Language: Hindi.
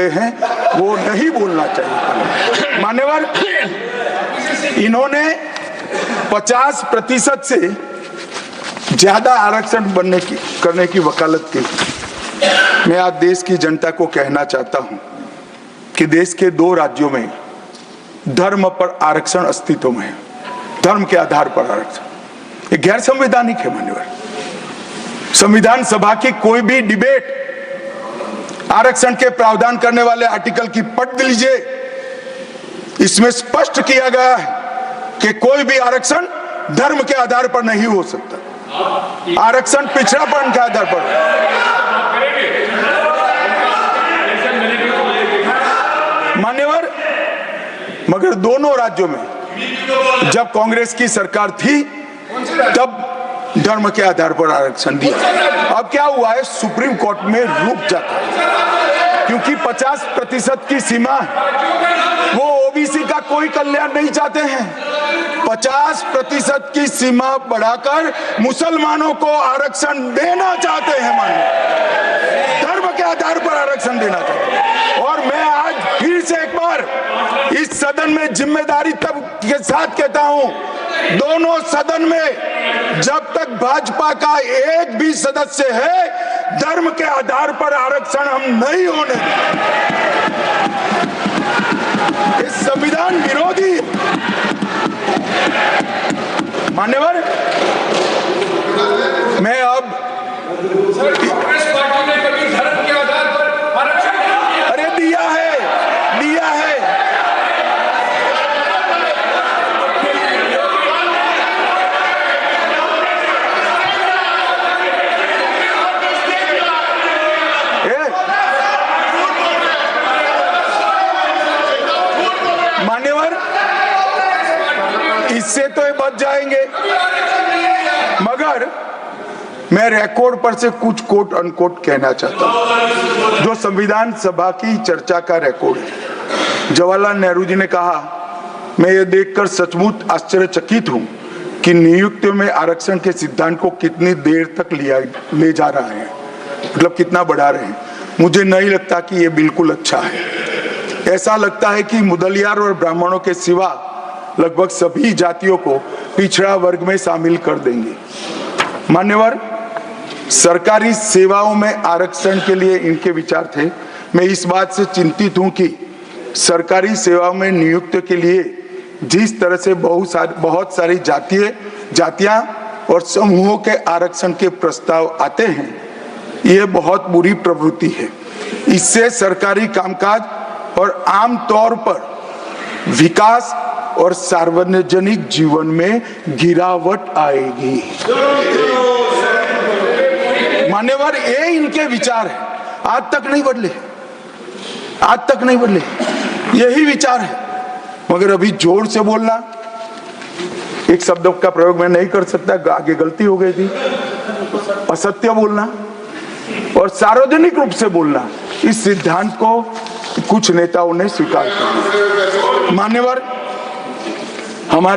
हैं वो नहीं बोलना चाहिए। मान्यवर, इन्होंने 50% से ज्यादा आरक्षण करने की वकालत की। मैं आज देश की जनता को कहना चाहता हूं कि देश के 2 राज्यों में धर्म पर आरक्षण अस्तित्व में है। धर्म के आधार पर आरक्षण ये गैर संवैधानिक है। मान्यवर, संविधान सभा की कोई भी डिबेट आरक्षण के प्रावधान करने वाले आर्टिकल की पढ़ लीजिए। इसमें स्पष्ट किया गया है कि कोई भी आरक्षण धर्म के आधार पर नहीं हो सकता। आरक्षण पिछड़ापन के आधार पर। मान्यवर, मगर दोनों राज्यों में जब कांग्रेस की सरकार थी तब धर्म के आधार पर आरक्षण दिया। अब क्या हुआ है, सुप्रीम कोर्ट में रुक जाता है क्योंकि 50% की सीमा है। वो ओबीसी का कोई कल्याण नहीं चाहते हैं। 50% की सीमा बढ़ाकर मुसलमानों को आरक्षण देना चाहते हैं। मानिए, धर्म के आधार पर आरक्षण देना चाहते हैं। और मैं आज फिर से एक बार इस सदन में जिम्मेदारी तब के साथ कहता हूं, दोनों सदन में जब तक भाजपा का एक भी सदस्य है, धर्म के आधार पर आरक्षण हम नहीं होने देंगे। इस संविधान विरोधी। मान्यवर, मैं अब कांग्रेस पार्टी ने कभी धर्म के आधार पर आरक्षण अरे दिया है। मान्यवर, इससे तो ये बच जाएंगे, मगर मैं रिकॉर्ड पर से कुछ कोट अनकोट कहना चाहता हूं जो संविधान सभा की चर्चा का रिकॉर्ड है। जवाहरलाल नेहरू जी ने कहा, मैं ये देखकर सचमुच आश्चर्यचकित हूं कि नियुक्ति में आरक्षण के सिद्धांत को कितनी देर तक ले जा रहा है, मतलब कितना बढ़ा रहे हैं। मुझे नहीं लगता कि ये बिल्कुल अच्छा है। ऐसा लगता है कि मुदलियार और ब्राह्मणों के सिवा लगभग सभी जातियों को पिछड़ा वर्ग में शामिल कर देंगे। मान्यवर, सरकारी सेवाओं में आरक्षण के लिए इनके विचार थे। मैं इस बात से चिंतित हूं कि सरकारी सेवाओं में नियुक्ति के लिए जिस तरह से बहुत सारी जातियां और समूहों के आरक्षण के प्रस्ताव आते हैं, यह बहुत बुरी प्रवृत्ति है। इससे सरकारी कामकाज और आम तौर पर विकास और सार्वजनिक जीवन में गिरावट आएगी। मान्यवर, ये इनके विचार है। आज तक नहीं बदले, यही विचार है। मगर अभी जोर से बोलना, एक शब्द का प्रयोग मैं नहीं कर सकता, आगे गलती हो गई थी, असत्य बोलना और सार्वजनिक रूप से बोलना, इस सिद्धांत को कुछ नेताओं ने स्वीकार किया। मान्यवर, हमारे